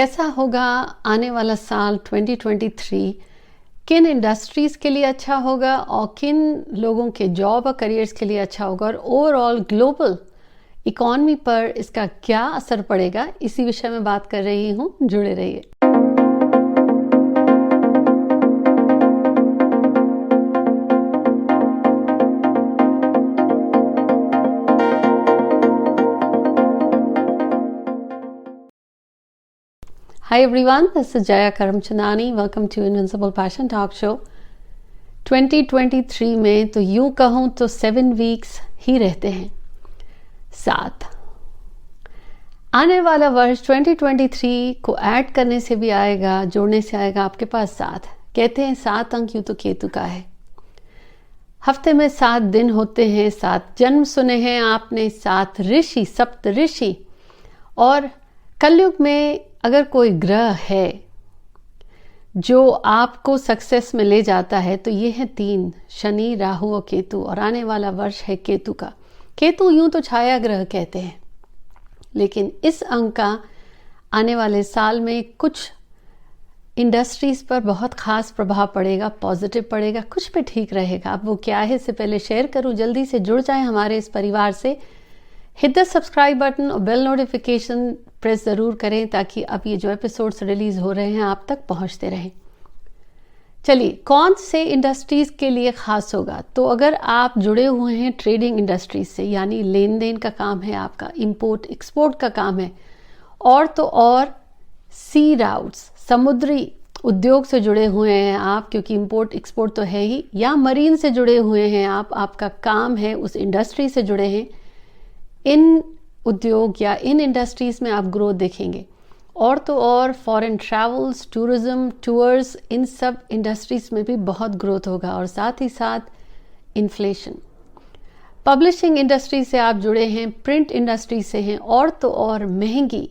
कैसा होगा आने वाला साल 2023? किन इंडस्ट्रीज़ के लिए अच्छा होगा और किन लोगों के जॉब और करियर्स के लिए अच्छा होगा, और ओवरऑल ग्लोबल इकॉनमी पर इसका क्या असर पड़ेगा, इसी विषय में बात कर रही हूँ। जुड़े रहिए। Hi everyone, this is Jaya Karamchandani. Welcome to Invincible Passion Talk Show. 2023 में तो यूं कहूँ तो 7 वीक्स ही रहते हैं। 7 आने वाला वर्ष 2023 को ऐड करने से भी आएगा, जोड़ने से आएगा आपके पास 7। कहते हैं 7 अंक यूं तो केतु का है। हफ्ते में 7 दिन होते हैं, 7 जन्म सुने हैं आपने, 7 ऋषि, सप्त ऋषि। और कलयुग में अगर कोई ग्रह है जो आपको सक्सेस में ले जाता है तो ये है 3, शनि, राहु और केतु। और आने वाला वर्ष है केतु का। केतु यूं तो छाया ग्रह कहते हैं, लेकिन इस अंक का आने वाले साल में कुछ इंडस्ट्रीज पर बहुत खास प्रभाव पड़ेगा, पॉजिटिव पड़ेगा, कुछ पे ठीक रहेगा। अब वो क्या है, इससे पहले शेयर करूं, जल्दी से जुड़ जाएं हमारे इस परिवार से। हिट द सब्सक्राइब बटन और बेल नोटिफिकेशन प्रेस ज़रूर करें ताकि अब ये जो एपिसोड्स रिलीज हो रहे हैं आप तक पहुंचते रहें। चलिए, कौन से इंडस्ट्रीज़ के लिए खास होगा? तो अगर आप जुड़े हुए हैं ट्रेडिंग इंडस्ट्रीज से, यानी लेन देन का काम है आपका, इंपोर्ट एक्सपोर्ट का काम है, और तो और सी राउट्स, समुद्री उद्योग से जुड़े हुए हैं आप, क्योंकि इंपोर्ट एक्सपोर्ट तो है ही, या मरीन से जुड़े हुए हैं आप, आपका काम है उस इंडस्ट्री से जुड़े हैं, इन उद्योग या इन इंडस्ट्रीज में आप ग्रोथ देखेंगे। और तो और फॉरेन ट्रैवल्स, टूरिज्म, टूर्स, इन सब इंडस्ट्रीज में भी बहुत ग्रोथ होगा। और साथ ही साथ इन्फ्लेशन। पब्लिशिंग इंडस्ट्री से आप जुड़े हैं, प्रिंट इंडस्ट्री से हैं, और तो और महंगी,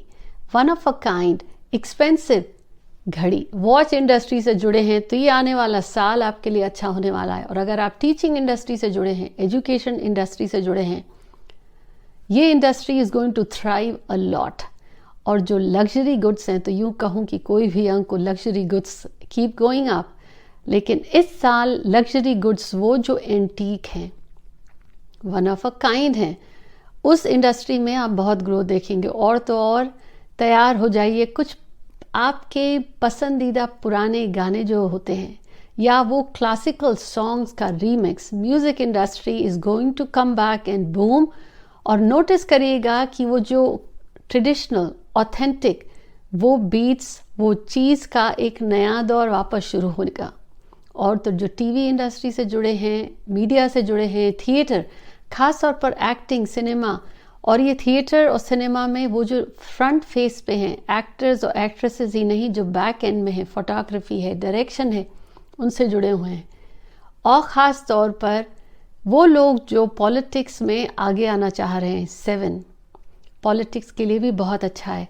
one of a kind, expensive घड़ी, वॉच इंडस्ट्री से जुड़े हैं तो ये आने वाला साल आपके लिए अच्छा होने वाला है। और अगर आप टीचिंग इंडस्ट्री से जुड़े हैं, एजुकेशन इंडस्ट्री से जुड़े हैं, ये industry is going to thrive a lot. और जो लग्जरी गुड्स हैं, तो यूं कहूं कि कोई भी अंक को luxury goods keep going up, लेकिन इस साल लग्जरी गुड्स वो जो एंटीक हैं, वन ऑफ अ काइंड हैं, उस इंडस्ट्री में आप बहुत ग्रोथ देखेंगे। और तो और तैयार हो जाइए, कुछ आपके पसंदीदा पुराने गाने जो होते हैं या वो क्लासिकल सॉन्ग्स का remix, music industry is going to come back and boom. और नोटिस करिएगा कि वो जो ट्रेडिशनल, ऑथेंटिक, वो बीट्स, वो चीज़ का एक नया दौर वापस शुरू होगा। और तो जो टीवी इंडस्ट्री से जुड़े हैं, मीडिया से जुड़े हैं, थिएटर, खास तौर पर एक्टिंग, सिनेमा, और ये थिएटर और सिनेमा में वो जो फ्रंट फेस पे हैं एक्टर्स और एक्ट्रेसेस ही नहीं, जो बैक एंड में है, फोटोग्राफी है, डायरेक्शन है, उनसे जुड़े हुए हैं। और ख़ास तौर पर वो लोग जो पॉलिटिक्स में आगे आना चाह रहे हैं, 7 पॉलिटिक्स के लिए भी बहुत अच्छा है।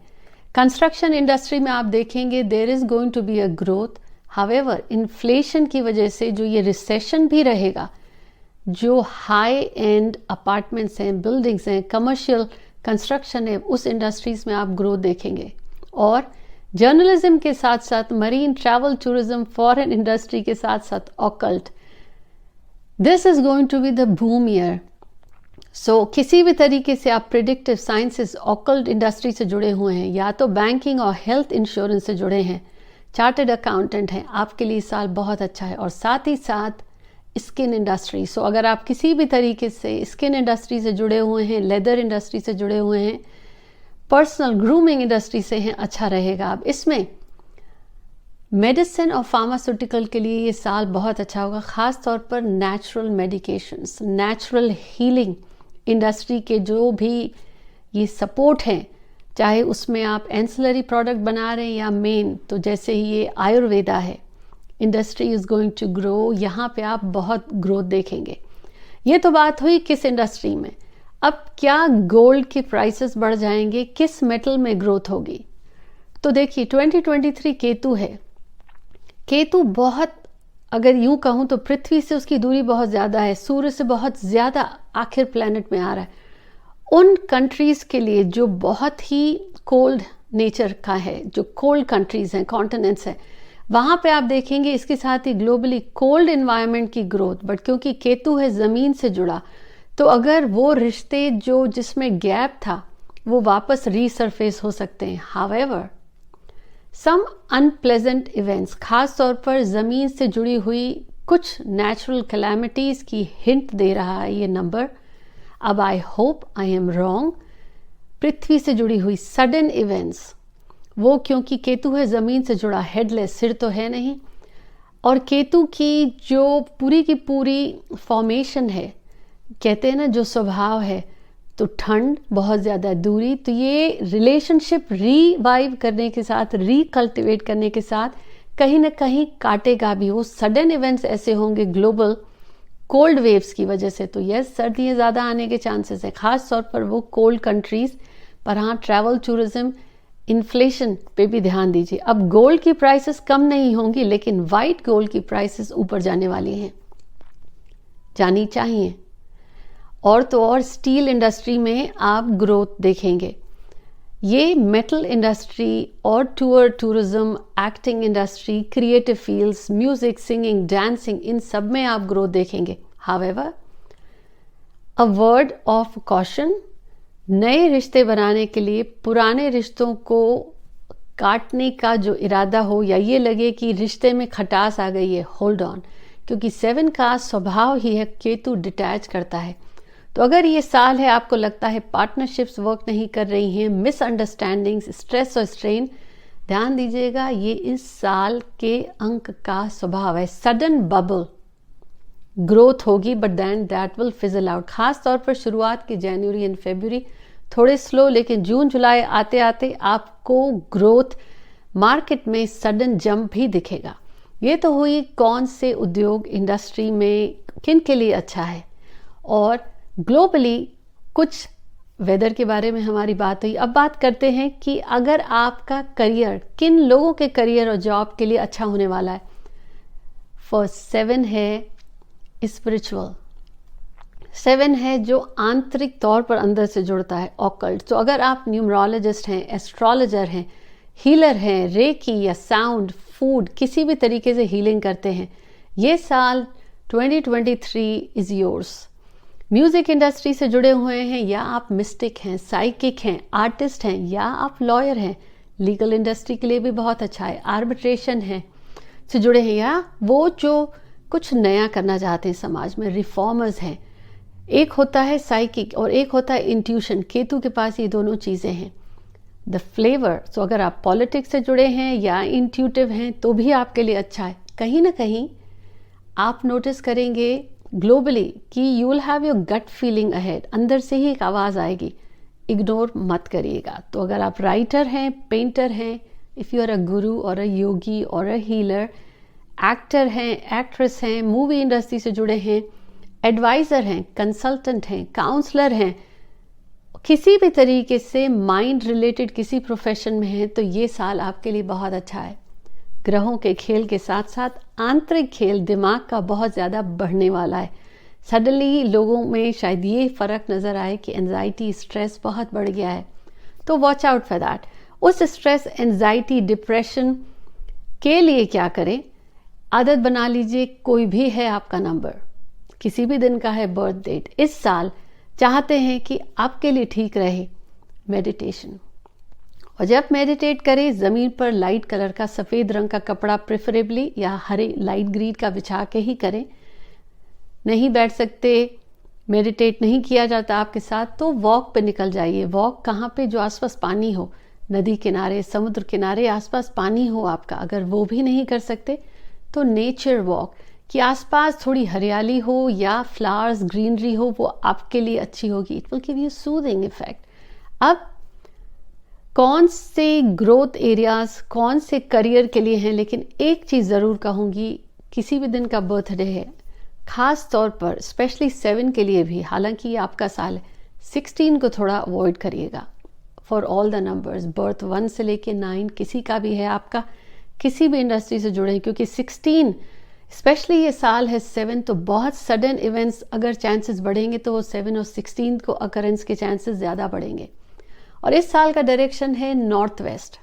कंस्ट्रक्शन इंडस्ट्री में आप देखेंगे there is going to be a growth. However inflation की वजह से जो ये रिसेशन भी रहेगा, जो हाई एंड अपार्टमेंट्स हैं, बिल्डिंग्स हैं, कमर्शियल कंस्ट्रक्शन है, उस इंडस्ट्रीज में आप ग्रोथ देखेंगे। और जर्नलिज्म के साथ साथ marine, travel, tourism, foreign industry के साथ साथ occult, this is going to be the boom year. So किसी भी तरीके से आप प्रिडिक्टिव साइंसेस, ऑकल्ट इंडस्ट्री से जुड़े हुए हैं, या तो बैंकिंग और हेल्थ इंश्योरेंस से जुड़े हैं, चार्टर्ड अकाउंटेंट हैं, आपके लिए साल बहुत अच्छा है। और साथ ही साथ स्किन इंडस्ट्री। सो अगर आप किसी भी तरीके से स्किन इंडस्ट्री से जुड़े हुए हैं, लेदर इंडस्ट्री से जुड़े हुए हैं, पर्सनल ग्रूमिंग इंडस्ट्री से हैं, अच्छा रहेगा। अब इसमें मेडिसिन और फार्मास्यूटिकल के लिए ये साल बहुत अच्छा होगा, ख़ास तौर पर natural medications, natural healing industry के जो भी ये सपोर्ट हैं, चाहे उसमें आप एंसिलरी प्रोडक्ट बना रहे हैं या मेन, तो जैसे ही ये आयुर्वेदा है, industry is going to grow. यहाँ पे आप बहुत ग्रोथ देखेंगे। ये तो बात हुई किस इंडस्ट्री में। अब क्या गोल्ड के प्राइसेस बढ़ जाएंगे, किस मेटल में ग्रोथ होगी? तो देखिए 2023 केतु है। केतु बहुत, अगर यूं कहूं तो पृथ्वी से उसकी दूरी बहुत ज़्यादा है, सूर्य से बहुत ज़्यादा आखिर प्लैनेट में आ रहा है। उन कंट्रीज़ के लिए जो बहुत ही कोल्ड नेचर का है, जो कोल्ड कंट्रीज़ हैं, कॉन्टिनेंट्स हैं, वहाँ पे आप देखेंगे इसके साथ ही ग्लोबली कोल्ड इन्वायरमेंट की ग्रोथ। बट क्योंकि केतु है ज़मीन से जुड़ा, तो अगर वो रिश्ते जो जिसमें गैप था वो वापस रीसरफेस हो सकते हैं। हावेवर सम अनप्लेजेंट इवेंट्स, खास तौर पर ज़मीन से जुड़ी हुई कुछ नेचुरल कैलामिटीज़ की हिंट दे रहा है ये नंबर। अब I hope I am wrong. पृथ्वी से जुड़ी हुई सडन इवेंट्स, वो क्योंकि केतु है ज़मीन से जुड़ा, हेडलेस, सिर तो है नहीं, और केतु की जो पूरी की पूरी फॉर्मेशन है, कहते हैं ना जो स्वभाव है, तो ठंड, बहुत ज़्यादा दूरी, तो ये रिलेशनशिप रिवाइव करने के साथ, रिकल्टिवेट करने के साथ कहीं ना कहीं काटेगा भी। वो सडन इवेंट्स ऐसे होंगे ग्लोबल कोल्ड वेव्स की वजह से, तो यस सर्दियाँ ज़्यादा आने के चांसेस है, खास तौर पर वो कोल्ड कंट्रीज़। पर हाँ, ट्रैवल, टूरिज्म, इन्फ्लेशन पे भी ध्यान दीजिए। अब गोल्ड की प्राइसेस कम नहीं होंगी, लेकिन वाइट गोल्ड की प्राइसेस ऊपर जाने वाली हैं, जानी चाहिए। और तो और स्टील इंडस्ट्री में आप ग्रोथ देखेंगे। ये मेटल इंडस्ट्री और tourism, acting industry, creative fields, music, singing, dancing, इन सब में आप ग्रोथ देखेंगे। However a word of caution, नए रिश्ते बनाने के लिए पुराने रिश्तों को काटने का जो इरादा हो, या ये लगे कि रिश्ते में खटास आ गई है, होल्ड ऑन, क्योंकि 7 का स्वभाव ही है केतु डिटैच करता है। तो अगर ये साल है आपको लगता है पार्टनरशिप्स वर्क नहीं कर रही हैं, मिसअंडरस्टैंडिंग्स, स्ट्रेस और स्ट्रेन, ध्यान दीजिएगा, ये इस साल के अंक का स्वभाव है। सडन बबल ग्रोथ होगी, but then that will fizzle out. खास तौर पर शुरुआत के जनवरी एंड फरवरी थोड़े स्लो, लेकिन जून जुलाई आते आते आपको ग्रोथ मार्केट में सडन जंप भी दिखेगा। ये तो हुई कौन से उद्योग, इंडस्ट्री में किन के लिए अच्छा है। और ग्लोबली कुछ वेदर के बारे में हमारी बात हुई। अब बात करते हैं कि अगर आपका करियर, किन लोगों के करियर और जॉब के लिए अच्छा होने वाला है। फर्स्ट 7 है स्पिरिचुअल, 7 है जो आंतरिक तौर पर अंदर से जुड़ता है, ऑकल्ट। तो अगर आप न्यूमरोलॉजिस्ट हैं, एस्ट्रोलॉजर हैं, हीलर हैं, रेकी या साउंड, फूड, किसी भी तरीके से हीलिंग करते हैं, ये साल 2023 इज़ योर्स। म्यूज़िक इंडस्ट्री से जुड़े हुए हैं, या आप मिस्टिक हैं, साइकिक हैं, आर्टिस्ट हैं, या आप लॉयर हैं, लीगल इंडस्ट्री के लिए भी बहुत अच्छा है। आर्बिट्रेशन है से जुड़े हैं, या वो जो कुछ नया करना चाहते हैं समाज में, रिफॉर्मर्स हैं। एक होता है साइकिक और एक होता है इंट्यूशन, केतु के पास ये दोनों चीज़ें हैं। द फ्लेवर, तो अगर आप पॉलिटिक्स से जुड़े हैं या इंट्यूटिव हैं तो भी आपके लिए अच्छा है। कहीं ना कहीं आप नोटिस करेंगे ग्लोबली कि you will have your gut feeling ahead, अंदर से ही एक आवाज़ आएगी, इग्नोर मत करिएगा। तो अगर आप राइटर हैं, पेंटर हैं, इफ़ यू आर अ गुरु और अ योगी और अ हीलर, एक्टर हैं, एक्ट्रेस हैं, मूवी इंडस्ट्री से जुड़े हैं, एडवाइज़र हैं, कंसल्टेंट हैं, काउंसलर हैं, किसी भी तरीके से माइंड रिलेटेड किसी प्रोफेशन में हैं, तो ये साल आपके लिए बहुत अच्छा है। ग्रहों के खेल के साथ साथ आंतरिक खेल दिमाग का बहुत ज़्यादा बढ़ने वाला है। सडनली लोगों में शायद ये फ़र्क नज़र आए कि एंजाइटी, स्ट्रेस बहुत बढ़ गया है, तो वॉच आउट फॉर दैट। उस स्ट्रेस, एंजाइटी, डिप्रेशन के लिए क्या करें, आदत बना लीजिए। कोई भी है आपका नंबर, किसी भी दिन का है, बर्थ डेट, इस साल चाहते हैं कि आपके लिए ठीक रहे, मेडिटेशन। और जब मेडिटेट करें, ज़मीन पर लाइट कलर का, सफ़ेद रंग का कपड़ा प्रेफरेबली, या हरे लाइट ग्रीन का बिछा के ही करें। नहीं बैठ सकते, मेडिटेट नहीं किया जाता आपके साथ, तो वॉक पे निकल जाइए। वॉक कहाँ पे, जो आसपास पानी हो, नदी किनारे, समुद्र किनारे, आसपास पानी हो आपका। अगर वो भी नहीं कर सकते तो नेचर वॉक, कि आसपास थोड़ी हरियाली हो या फ्लावर्स, ग्रीनरी हो, वो आपके लिए अच्छी होगी। It will give you soothing effect. अब कौन से ग्रोथ एरियाज, कौन से करियर के लिए हैं, लेकिन एक चीज़ ज़रूर कहूँगी, किसी भी दिन का बर्थडे है, ख़ास तौर पर स्पेशली 7 के लिए भी, हालांकि ये आपका साल है, 16 को थोड़ा अवॉइड करिएगा for all the numbers. Birth 1 से लेके 9 किसी का भी है आपका, किसी भी इंडस्ट्री से जुड़े हैं, क्योंकि 16 स्पेशली ये साल है 7, तो बहुत सडन इवेंट्स अगर चांसेस बढ़ेंगे तो वो 7 और 16 को अकरेंस के चांसेस ज़्यादा बढ़ेंगे। और इस साल का डायरेक्शन है नॉर्थ वेस्ट।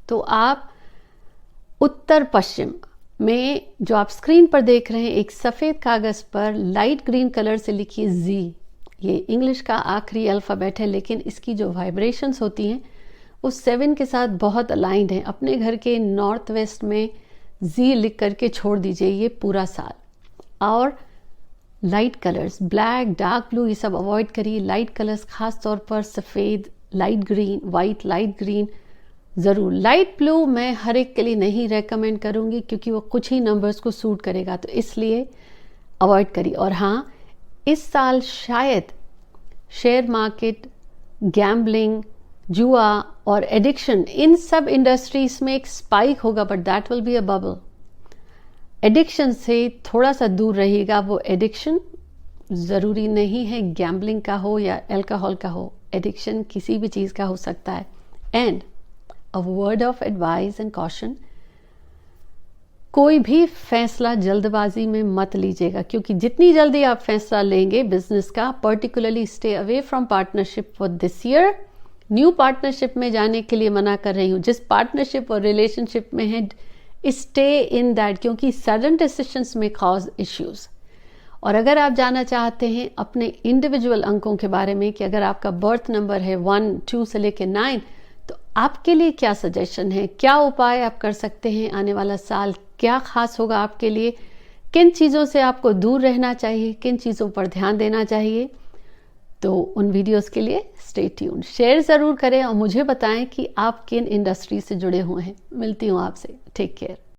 तो आप उत्तर पश्चिम में, जो आप स्क्रीन पर देख रहे हैं, एक सफ़ेद कागज़ पर लाइट ग्रीन कलर से लिखिए जी। ये इंग्लिश का आखिरी अल्फ़ाबेट है, लेकिन इसकी जो वाइब्रेशंस होती हैं उस 7 के साथ बहुत अलाइंड हैं। अपने घर के नॉर्थ वेस्ट में जी लिख करके छोड़ दीजिए ये पूरा साल। और light colours, black, dark blue, ये सब अवॉइड करिए। लाइट कलर्स, खास तौर पर सफ़ेद, light green, white, light green ज़रूर। लाइट ब्लू मैं हर एक के लिए नहीं रेकमेंड करूँगी, क्योंकि वो कुछ ही नंबर्स को सूट करेगा, तो इसलिए अवॉइड करिए। और हाँ, इस साल शायद शेयर मार्केट, गैम्बलिंग, जुआ और एडिक्शन, इन सब इंडस्ट्रीज में एक स्पाइक होगा, but that will be a bubble. Addiction से थोड़ा सा दूर रहिएगा। वो एडिक्शन ज़रूरी नहीं है गैम्बलिंग का हो या अल्कोहल का हो, एडिक्शन किसी भी चीज़ का हो सकता है। And a word of advice and caution, कोई भी फैसला जल्दबाजी में मत लीजिएगा, क्योंकि जितनी जल्दी आप फैसला लेंगे बिजनेस का, particularly stay away from partnership for this year. New partnership में जाने के लिए मना कर रही हूँ। जिस पार्टनरशिप और रिलेशनशिप में है, स्टे इन दैट, क्योंकि सडन डिसीजंस में कॉज इश्यूज। और अगर आप जानना चाहते हैं अपने इंडिविजुअल अंकों के बारे में, कि अगर आपका बर्थ नंबर है 1, 2 से लेकर 9, तो आपके लिए क्या सजेशन है, क्या उपाय आप कर सकते हैं, आने वाला साल क्या खास होगा आपके लिए, किन चीज़ों से आपको दूर रहना चाहिए, किन चीज़ों पर ध्यान देना चाहिए, तो उन वीडियोस के लिए स्टे ट्यून। शेयर ज़रूर करें और मुझे बताएं कि आप किन इंडस्ट्री से जुड़े हुए हैं। मिलती हूँ आपसे। Take care.